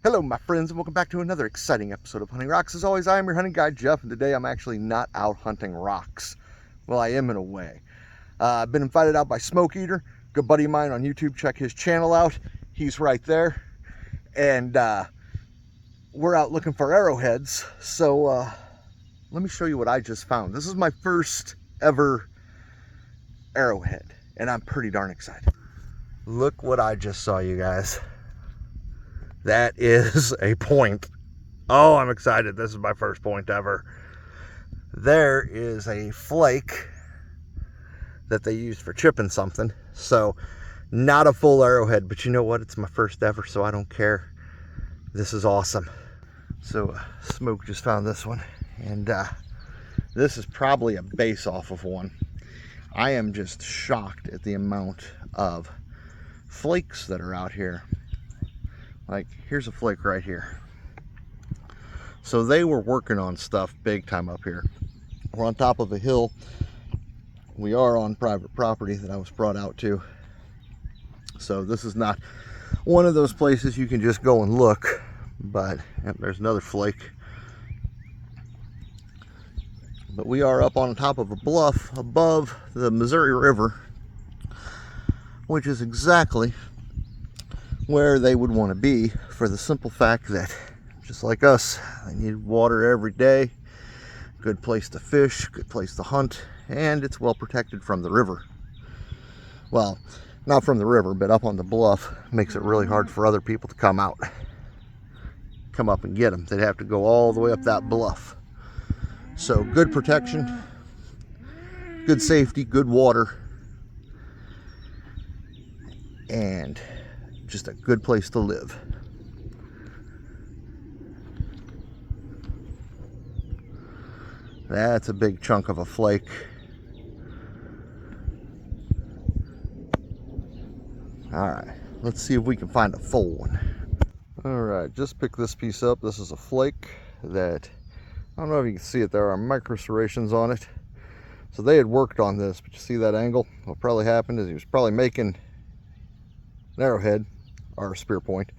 Hello my friends, and welcome back to another exciting episode of Hunting Rocks. As always, I am your hunting guide Jeff, and today I'm actually not out hunting rocks. Well, I am in a way. I've been invited out by SmokeEater, good buddy of mine on YouTube. Check his channel out. He's right there. And we're out looking for arrowheads. So let me show you what I just found. This is my first ever arrowhead, and I'm pretty darn excited. Look what I just saw, you guys. That is a point. Oh, I'm excited. This is my first point ever. There is a flake that they used for chipping something. So, not a full arrowhead, but you know what? It's my first ever, so I don't care. This is awesome. So, Smoke just found this one. And this is probably a base off of one. I am just shocked at the amount of flakes that are out here. Like, here's a flake right here. So they were working on stuff big time up here. We're on top of a hill. We are on private property that I was brought out to. So this is not one of those places you can just go and look. But there's another flake. But we are up on top of a bluff above the Missouri River, which is exactly where they would want to be, for the simple fact that, just like us, they need water every day, good place to fish, good place to hunt, and it's well protected from the river. Well, not from the river, but up on the bluff makes it really hard for other people to come up and get them. They'd have to go all the way up that bluff. So good protection, good safety, good water, and just a good place to live. That's a big chunk of a flake. Alright, let's see if we can find a full one. Alright, just picked this piece up. This is a flake that, I don't know if you can see it, there are micro serrations on it. So they had worked on this, but you see that angle? What probably happened is he was probably making an arrowhead, or a spear point.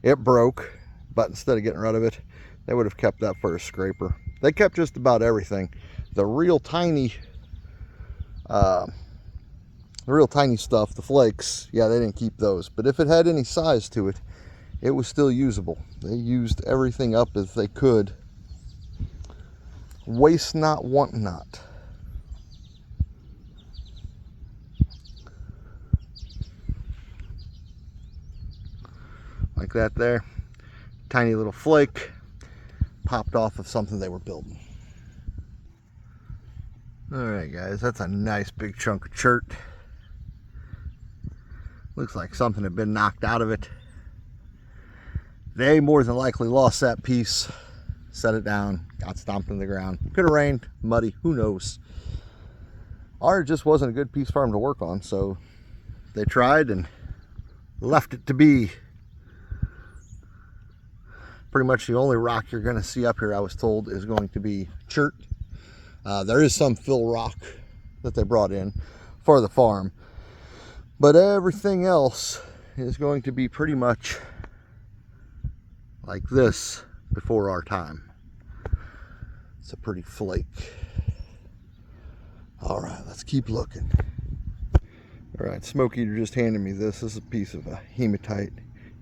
It broke, but instead of getting rid of it, they would have kept that for a scraper. They kept just about everything. The real tiny stuff, the flakes, yeah, they didn't keep those. But if it had any size to it, it was still usable. They used everything up as they could. Waste not, want not. Like that there. Tiny little flake popped off of something they were building. Alright guys, that's a nice big chunk of chert. Looks like something had been knocked out of it. They more than likely lost that piece, set it down, got stomped in the ground. Could have rained, muddy, who knows. Or it just wasn't a good piece for them to work on, so they tried and left it to be. Pretty much the only rock you're going to see up here, I was told, is going to be chert. There is some fill rock that they brought in for the farm, but everything else is going to be pretty much like this before our time. It's a pretty flake. All right, let's keep looking. All right, SmokeEater just handed me this. This is a piece of hematite.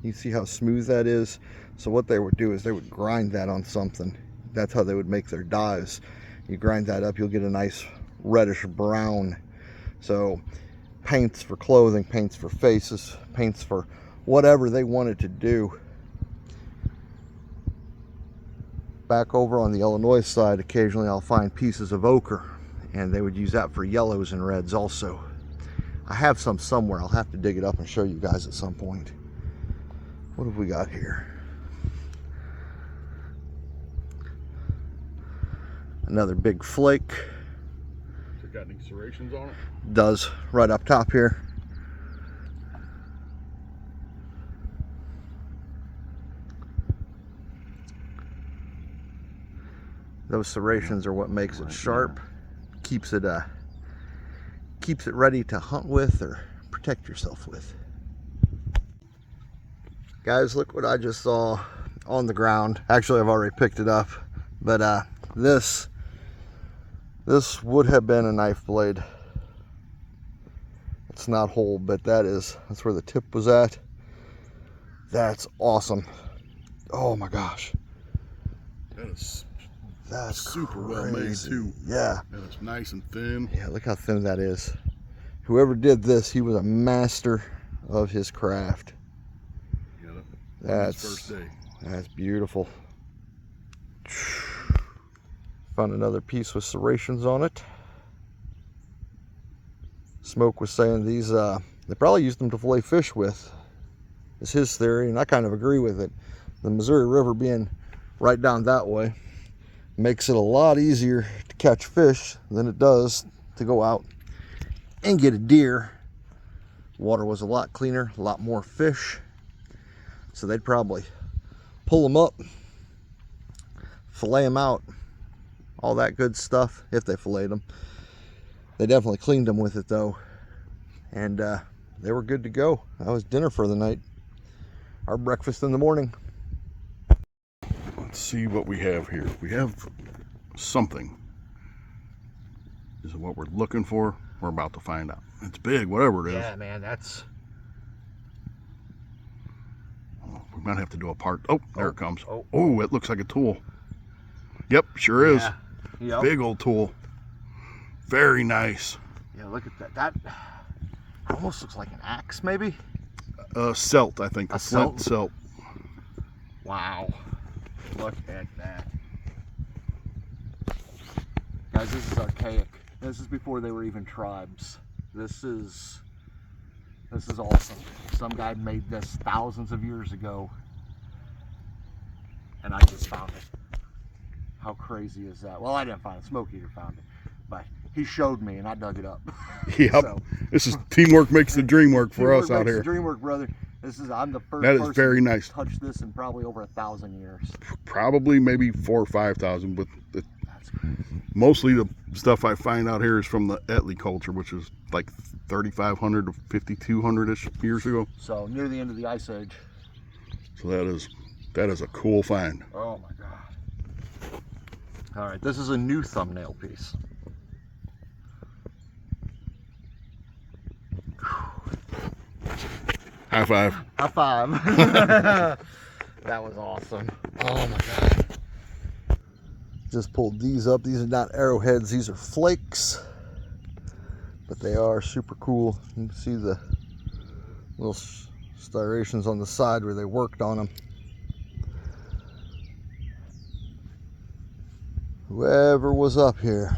You see how smooth that is? So what they would do is they would grind that on something. That's how they would make their dyes. You grind that up, you'll get a nice reddish brown. So paints for clothing, paints for faces, paints for whatever they wanted to do. Back over on the Illinois side, occasionally I'll find pieces of ochre, and they would use that for yellows and reds also. I have some somewhere. I'll have to dig it up and show you guys at some point. What have we got here? Another big flake. Has it got any serrations on it? Does, right up top here. Those serrations are what makes it sharp, keeps it ready to hunt with or protect yourself with. Guys, look what I just saw. on the ground. Actually, I've already picked it up, but this would have been a knife blade. It's not whole, but that's where the tip was at. That's awesome. Oh my gosh. That's super well made too. Yeah. And it's nice and thin. Yeah, look how thin that is. Whoever did this, he was a master of his craft. Yeah, That's his first day. That's beautiful. Found another piece with serrations on it. Smoke was saying these, they probably used them to fillet fish with. Is his theory, and I kind of agree with it. The Missouri River being right down that way makes it a lot easier to catch fish than it does to go out and get a deer. Water was a lot cleaner, a lot more fish, so they'd probably pull them up, fillet them out, all that good stuff if they filleted them. They definitely cleaned them with it though, and they were good to go. That was dinner for the night, our breakfast in the morning. Let's see what we have here. We have something. Is it what we're looking for? We're about to find out. It's big, whatever it is. Yeah, man, that's... Oh, we might have to do a part. Oh, there it comes. Oh. Oh, it looks like a tool. Yep, sure is. Yeah. Yep. Big old tool. Very nice. Yeah, look at that. That almost looks like an axe, maybe? Celt, I think. A flint celt. Wow. Look at that. Guys, this is archaic. This is before they were even tribes. This is awesome. Some guy made this thousands of years ago, and I just found it. How crazy is that? Well, I didn't find it. SmokeEater found it, but he showed me, and I dug it up. Yep. So, this is teamwork makes the dream work for us out here. Dream work, brother. I'm the first that is person very nice. to touch this in probably over 1,000 years. Probably maybe 4,000 or 5,000, but That's crazy. Mostly the stuff I find out here is from the Etley culture, which is like 3,500 to 5,200-ish years ago. So near the end of the Ice Age. So that is a cool find. Oh my God. All right, this is a new thumbnail piece. High five. High five. That was awesome. Oh my God. Just pulled these up. These are not arrowheads, these are flakes, but they are super cool. You can see the little striations on the side where they worked on them. Whoever was up here,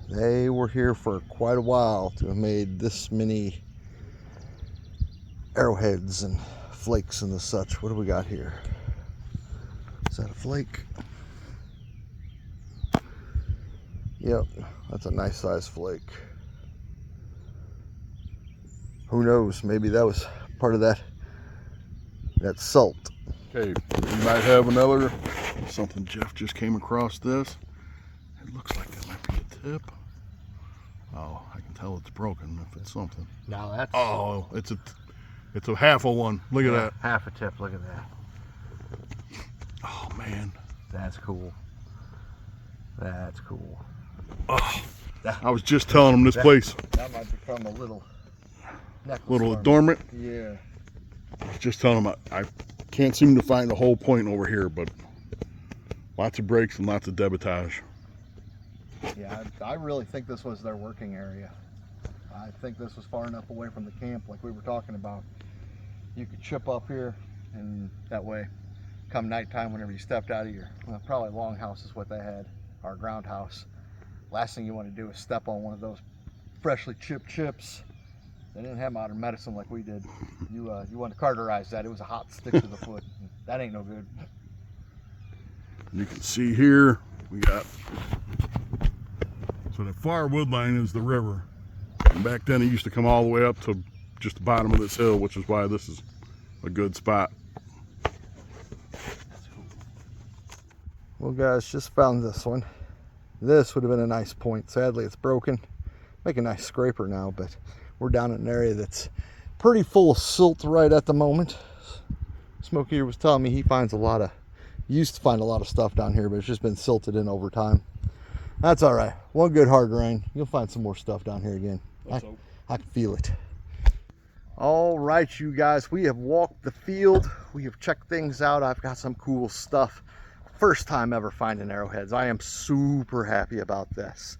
they were here for quite a while to have made this many arrowheads and flakes and the such. What do we got here? Is that a flake? Yep, that's a nice size flake. Who knows? Maybe that was part of that salt. Okay, we might have another something. Jeff just came across this. It looks like that might be a tip. Oh, I can tell it's broken if it's something. Now that's... Oh, it's a half of one. Look at that. Half a tip. Look at that. Oh man, that's cool. That's cool. Oh, I was just telling him this place. That might become a little necklace. Little adornment. Yeah. I was just telling him I can't seem to find the whole point over here, but lots of breaks and lots of debitage. Yeah, I really think this was their working area. I think this was far enough away from the camp, like we were talking about. You could chip up here, and that way, come nighttime, whenever you stepped out of your, well, probably longhouse is what they had, our ground house. Last thing you want to do is step on one of those freshly chipped chips. They didn't have modern medicine like we did. You want to cauterize that. It was a hot stick to the foot. That ain't no good. You can see here we got, so the far wood line is the river. And back then it used to come all the way up to just the bottom of this hill, which is why this is a good spot. Well guys, just found this one. This would have been a nice point. Sadly it's broken. Make a nice scraper now, but we're down in an area that's pretty full of silt right at the moment. SmokeEater was telling me he finds a lot of You used to find a lot of stuff down here, but it's just been silted in over time. That's all right. One good hard rain, you'll find some more stuff down here again. I can feel it. All right, you guys, we have walked the field. We have checked things out. I've got some cool stuff. First time ever finding arrowheads. I am super happy about this.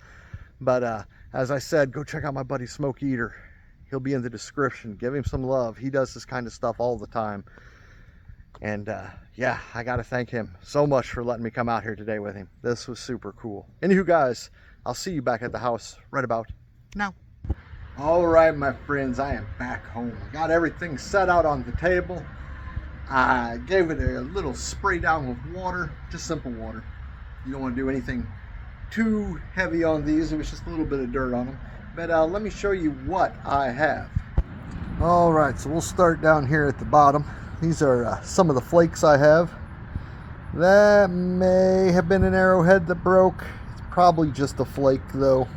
But as I said, go check out my buddy SmokeEater. He'll be in the description. Give him some love. He does this kind of stuff all the time. And yeah, I got to thank him so much for letting me come out here today with him. This was super cool. Anywho, guys, I'll see you back at the house right about now. All right, my friends, I am back home. I got everything set out on the table. I gave it a little spray down with water, just simple water. You don't want to do anything too heavy on these. It was just a little bit of dirt on them. But let me show you what I have. All right, so we'll start down here at the bottom. These are some of the flakes I have. That may have been an arrowhead that broke. It's probably just a flake though.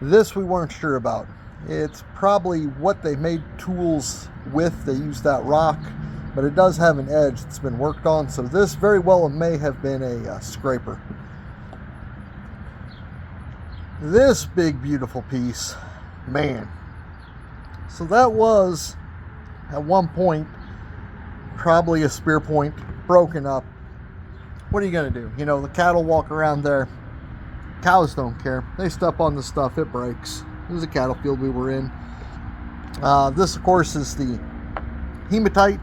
This we weren't sure about. It's probably what they made tools with. They used that rock, but it does have an edge that's been worked on. So this very well may have been a scraper. This big beautiful piece, man. So that was at one point probably a spear point, broken up. What are you gonna do? You know, the cattle walk around there. Cows don't care. They step on the stuff, it breaks. It was a cattle field we were in. This, of course, is the hematite.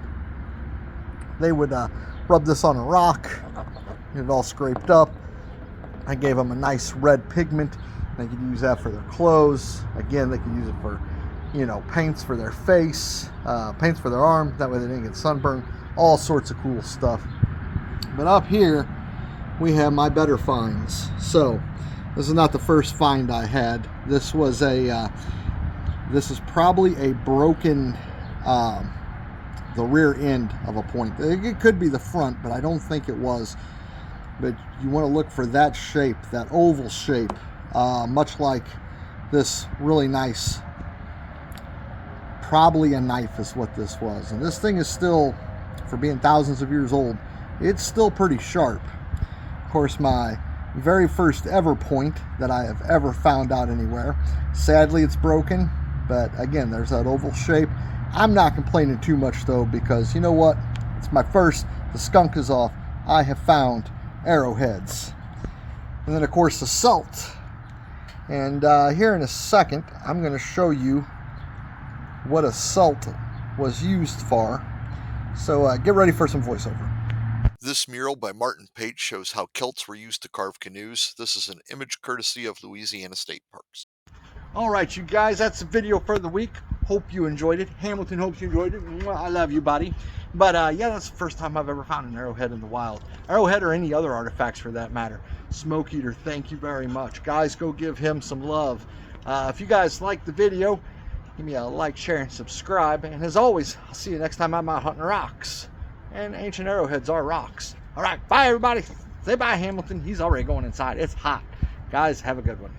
They would rub this on a rock, get it all scraped up. I gave them a nice red pigment. They could use that for their clothes. Again, they could use it for, you know, paints for their face, paints for their arm. That way they didn't get sunburned. All sorts of cool stuff. But up here, we have my better finds. So this is not the first find I had. This was this is probably a broken, the rear end of a point. It could be the front, but I don't think it was. But you want to look for that shape, that oval shape, much like this really nice, probably a knife is what this was. And this thing is still, for being thousands of years old, it's still pretty sharp. Of course, my very first ever point that I have ever found out anywhere. Sadly, it's broken, but again, there's that oval shape. I'm not complaining too much though, because you know what? It's my first. The skunk is off. I have found arrowheads. And then of course the salt. And here in a second, I'm going to show you what a salt was used for. So get ready for some voiceover. This mural by Martin Pate shows how celts were used to carve canoes. This is an image courtesy of Louisiana State Parks. All right, you guys, that's the video for the week. Hope you enjoyed it. Hamilton hopes you enjoyed it. I love you, buddy. But yeah, that's the first time I've ever found an arrowhead in the wild. Arrowhead or any other artifacts for that matter. SmokeEater, thank you very much. Guys, go give him some love. If you guys like the video, give me a like, share, and subscribe. And as always, I'll see you next time I'm out hunting rocks. And ancient arrowheads are rocks. All right, bye everybody. Say bye, Hamilton. He's already going inside. It's hot. Guys, have a good one.